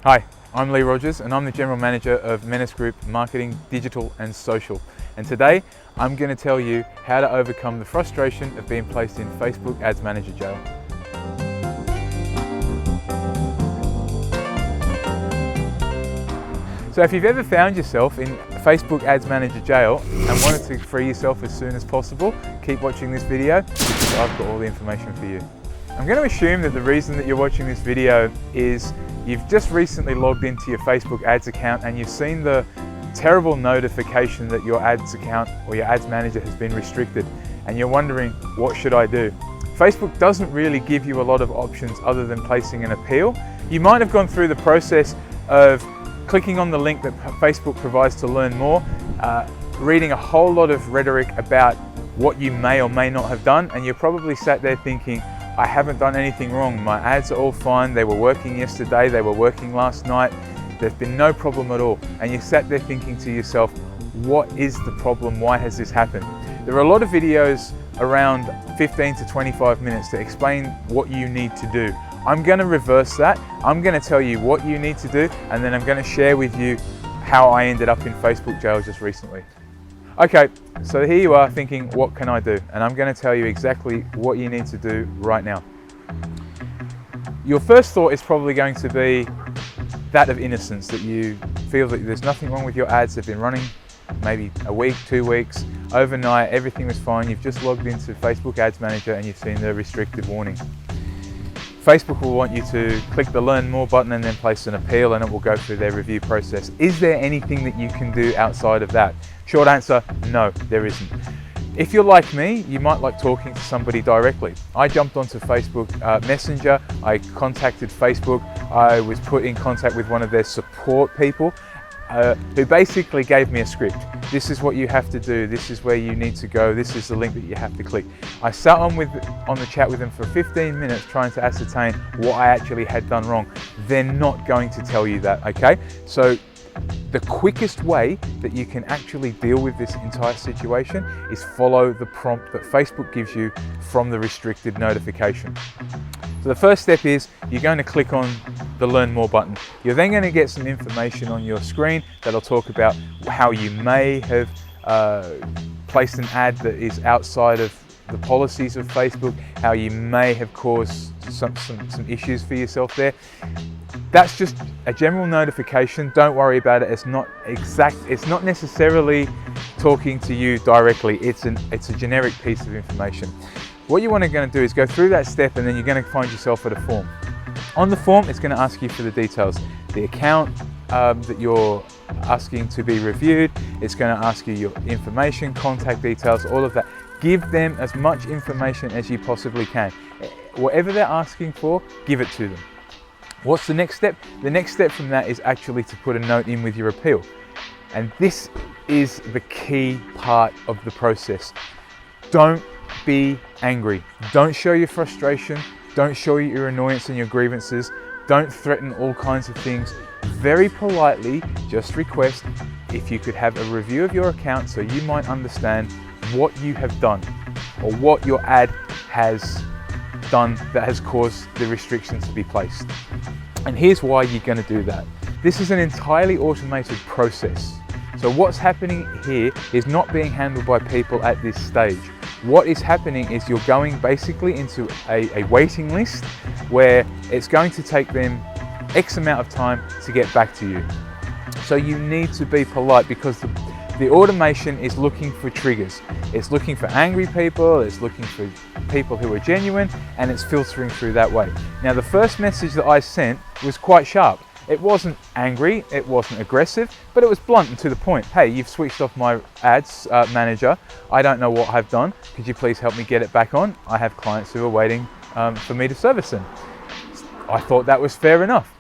Hi, I'm Lee Rogers and I'm the General Manager of Menace Group Marketing, Digital and Social. And today I'm going to tell you how to overcome the frustration of being placed in Facebook Ads Manager jail. So if you've ever found yourself in Facebook Ads Manager jail and wanted to free yourself as soon as possible, keep watching this video because I've got all the information for you. I'm going to assume that the reason that you're watching this video is you've just recently logged into your Facebook Ads account and you've seen the terrible notification that your ads account or your ads manager has been restricted and you're wondering, what should I do? Facebook doesn't really give you a lot of options other than placing an appeal. You might have gone through the process of clicking on the link that Facebook provides to learn more, reading a whole lot of rhetoric about what you may or may not have done, and you're probably sat there thinking, I haven't done anything wrong. My ads are all fine. They were working yesterday. They were working last night. There's been no problem at all. And you sat there thinking to yourself, what is the problem? Why has this happened? There are a lot of videos around 15 to 25 minutes to explain what you need to do. I'm going to reverse that. I'm going to tell you what you need to do, and then I'm going to share with you how I ended up in Facebook jail just recently. Okay, so here you are thinking, what can I do? And I'm going to tell you exactly what you need to do right now. Your first thought is probably going to be that of innocence, that you feel that there's nothing wrong with your ads. They've been running maybe a week, 2 weeks, overnight, everything was fine. You've just logged into Facebook Ads Manager and you've seen the restricted warning. Facebook will want you to click the Learn More button and then place an appeal, and it will go through their review process. Is there anything that you can do outside of that? Short answer, no, there isn't. If you're like me, you might like talking to somebody directly. I jumped onto Facebook Messenger, I contacted Facebook, I was put in contact with one of their support people who basically gave me a script. This is what you have to do, this is where you need to go, this is the link that you have to click. I sat on the chat with them for 15 minutes trying to ascertain what I actually had done wrong. They're not going to tell you that, okay? So the quickest way that you can actually deal with this entire situation is follow the prompt that Facebook gives you from the restricted notification. So the first step is you're going to click on the Learn More button. You're then going to get some information on your screen that'll talk about how you may have placed an ad that is outside of the policies of Facebook, how you may have caused some issues for yourself there. That's just a general notification. Don't worry about it. It's not exact. It's not necessarily talking to you directly. It's a generic piece of information. What you want to do is go through that step, and then you're going to find yourself at a form. On the form, it's going to ask you for the details, the account that you're asking to be reviewed. It's going to ask you your information, contact details, all of that. Give them as much information as you possibly can. Whatever they're asking for, give it to them. What's the next step? The next step from that is actually to put a note in with your appeal. And this is the key part of the process. Don't be angry. Don't show your frustration. Don't show your annoyance and your grievances. Don't threaten all kinds of things. Very politely, just request if you could have a review of your account so you might understand what you have done or what your ad has done that has caused the restrictions to be placed. And here's why you're going to do that. This is an entirely automated process. So what's happening here is not being handled by people at this stage. What is happening is you're going basically into a waiting list where it's going to take them X amount of time to get back to you. So you need to be polite because the automation is looking for triggers. It's looking for angry people, it's looking for people who are genuine, and it's filtering through that way. Now, the first message that I sent was quite sharp. It wasn't angry, it wasn't aggressive, but it was blunt and to the point. Hey, you've switched off my ads manager. I don't know what I've done. Could you please help me get it back on? I have clients who are waiting for me to service them. I thought that was fair enough.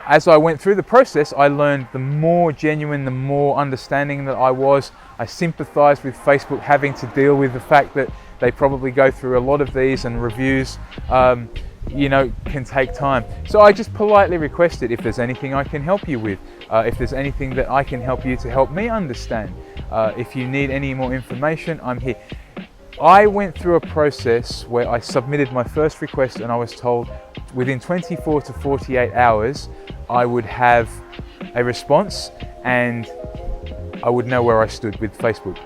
As I went through the process, I learned the more genuine, the more understanding that I was. I sympathized with Facebook having to deal with the fact that they probably go through a lot of these, and reviews can take time. So I just politely requested if there's anything I can help you with, if there's anything that I can help you to help me understand. If you need any more information, I'm here. I went through a process where I submitted my first request and I was told within 24 to 48 hours, I would have a response and I would know where I stood with Facebook.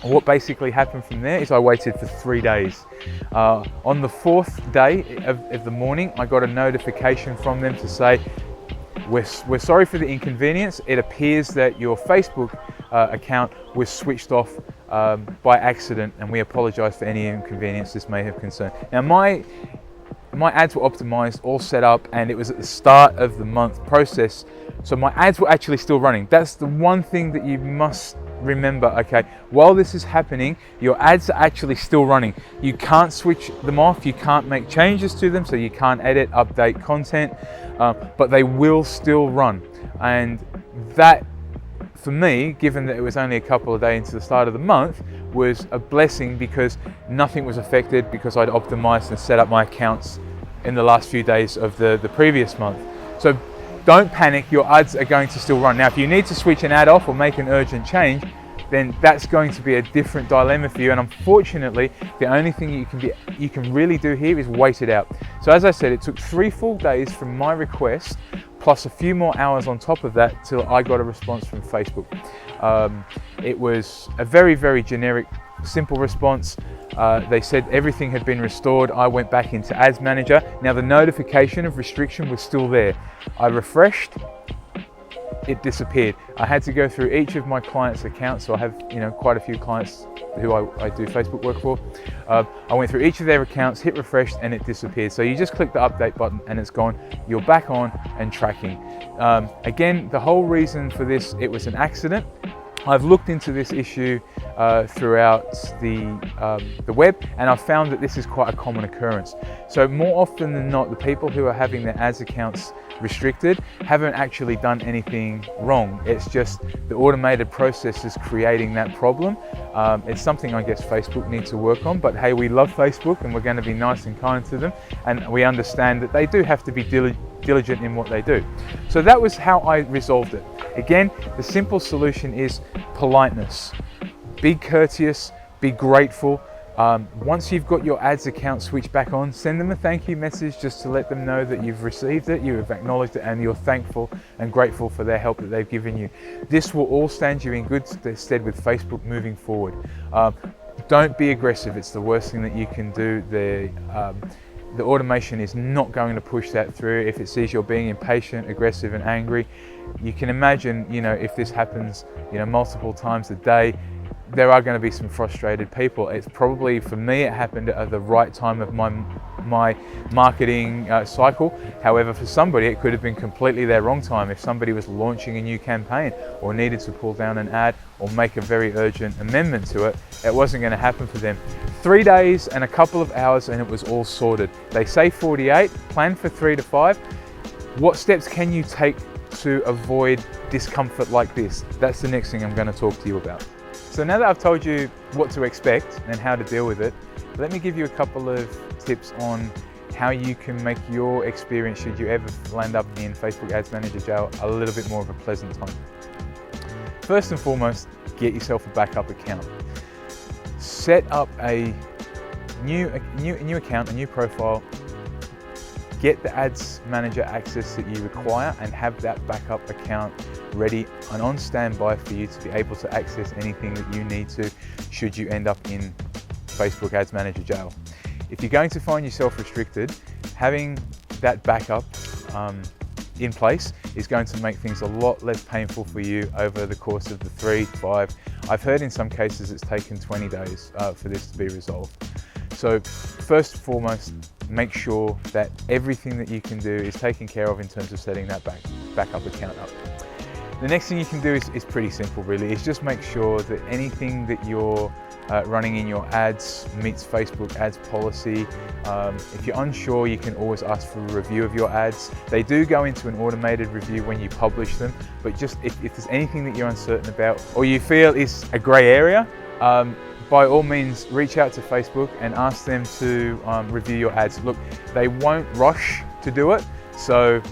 What basically happened from there is I waited for 3 days. On the 4th day of the morning, I got a notification from them to say, we're sorry for the inconvenience. It appears that your Facebook account was switched off by accident, and we apologize for any inconvenience this may have concerned. Now my ads were optimized, all set up, and it was at the start of the month process, so my ads were actually still running. That's the one thing that you must remember, okay? While this is happening, your ads are actually still running. You can't switch them off, you can't make changes to them, so you can't edit, update content, but they will still run. And that, for me, given that it was only a couple of days into the start of the month, was a blessing because nothing was affected because I'd optimized and set up my accounts in the last few days of the previous month. So don't panic, your ads are going to still run. Now, if you need to switch an ad off or make an urgent change, then that's going to be a different dilemma for you. And unfortunately, the only thing you can really do here is wait it out. So as I said, it took 3 full days from my request, plus a few more hours on top of that, till I got a response from Facebook. It was a very, very generic, simple response. They said everything had been restored. I went back into Ads Manager. Now the notification of restriction was still there. I refreshed, it disappeared. I had to go through each of my clients' accounts. So I have, quite a few clients who I do Facebook work for. I went through each of their accounts, hit refresh, and it disappeared. So you just click the update button and it's gone. You're back on and tracking. Again, the whole reason for this, it was an accident. I've looked into this issue throughout the web, and I've found that this is quite a common occurrence. So more often than not, the people who are having their ads accounts restricted haven't actually done anything wrong. It's just the automated process is creating that problem. It's something I guess Facebook needs to work on, but hey, we love Facebook and we're going to be nice and kind to them, and we understand that they do have to be diligent in what they do. So that was how I resolved it. Again, the simple solution is politeness. Be courteous, be grateful. Once you've got your ads account switched back on, send them a thank you message just to let them know that you've received it, you have acknowledged it, and you're thankful and grateful for their help that they've given you. This will all stand you in good stead with Facebook moving forward. Don't be aggressive. It's the worst thing that you can do. The automation is not going to push that through. If it sees you're being impatient, aggressive, and angry, you can imagine, if this happens, multiple times a day, there are going to be some frustrated people. It's probably, for me, it happened at the right time of my marketing cycle. However, for somebody, it could have been completely their wrong time. If somebody was launching a new campaign or needed to pull down an ad or make a very urgent amendment to it, it wasn't going to happen for them. 3 days and a couple of hours and it was all sorted. They say 48, plan for 3 to 5. What steps can you take to avoid discomfort like this? That's the next thing I'm going to talk to you about. So now that I've told you what to expect and how to deal with it, let me give you a couple of tips on how you can make your experience, should you ever land up in Facebook Ads Manager jail, a little bit more of a pleasant time. First and foremost, get yourself a backup account. Set up a new account, a new profile. Get the Ads Manager access that you require and have that backup account ready and on standby for you to be able to access anything that you need to should you end up in Facebook Ads Manager jail. If you're going to find yourself restricted, having that backup in place is going to make things a lot less painful for you over the course of the 3 to 5. I've heard in some cases it's taken 20 days for this to be resolved. So first and foremost, make sure that everything that you can do is taken care of in terms of setting that backup account up. The next thing you can do is pretty simple really, is just make sure that anything that you're running in your ads meets Facebook ads policy. If you're unsure, you can always ask for a review of your ads. They do go into an automated review when you publish them, but just if there's anything that you're uncertain about or you feel is a grey area, by all means reach out to Facebook and ask them to review your ads. Look, they won't rush to do it, so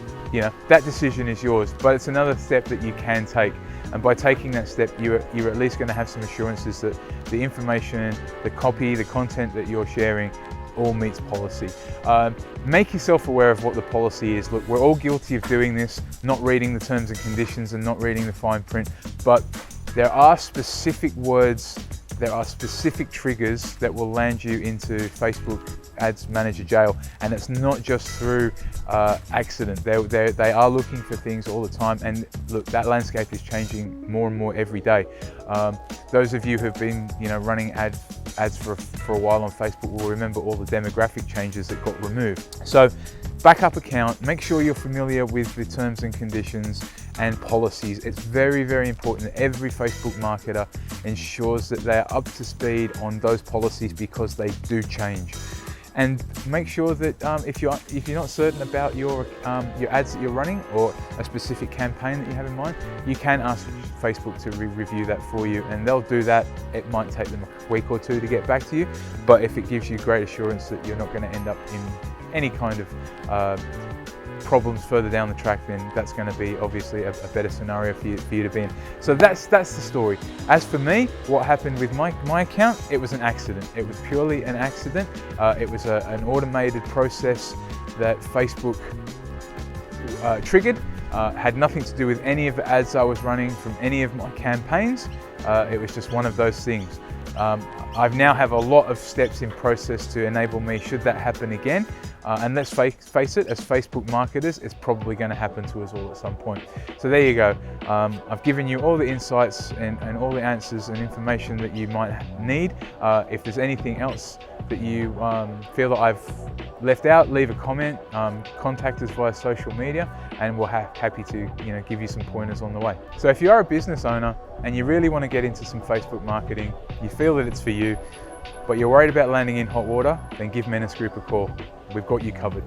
that decision is yours, but it's another step that you can take. And by taking that step, you're at least going to have some assurances that the information, the copy, the content that you're sharing all meets policy. Make yourself aware of what the policy is. Look, we're all guilty of doing this, not reading the terms and conditions and not reading the fine print, but there are specific words, there are specific triggers that will land you into Facebook Ads Manager jail, and it's not just through accident. They are looking for things all the time, and look, that landscape is changing more and more every day. Those of you who have been running ads for a while on Facebook will remember all the demographic changes that got removed. So backup account, make sure you're familiar with the terms and conditions and policies. It's very, very important that every Facebook marketer ensures that they're up to speed on those policies, because they do change. And make sure that if you're not certain about your ads that you're running or a specific campaign that you have in mind, you can ask Facebook to review that for you, and they'll do that. It might take them a week or two to get back to you, but if it gives you great assurance that you're not going to end up in any kind of problems further down the track, then that's going to be obviously a better scenario for you to be in. So that's the story. As for me, what happened with my account, it was an accident. It was purely an accident. It was an automated process that Facebook triggered. Had nothing to do with any of the ads I was running from any of my campaigns. It was just one of those things. I now have a lot of steps in process to enable me should that happen again. And let's face it, as Facebook marketers, it's probably going to happen to us all at some point. So there you go. I've given you all the insights and all the answers and information that you might need. If there's anything else that you feel that I've left out, leave a comment, contact us via social media, and we'll happy to give you some pointers on the way. So if you are a business owner and you really want to get into some Facebook marketing, you feel that it's for you, but you're worried about landing in hot water, then give Menace Group a call. We've got you covered.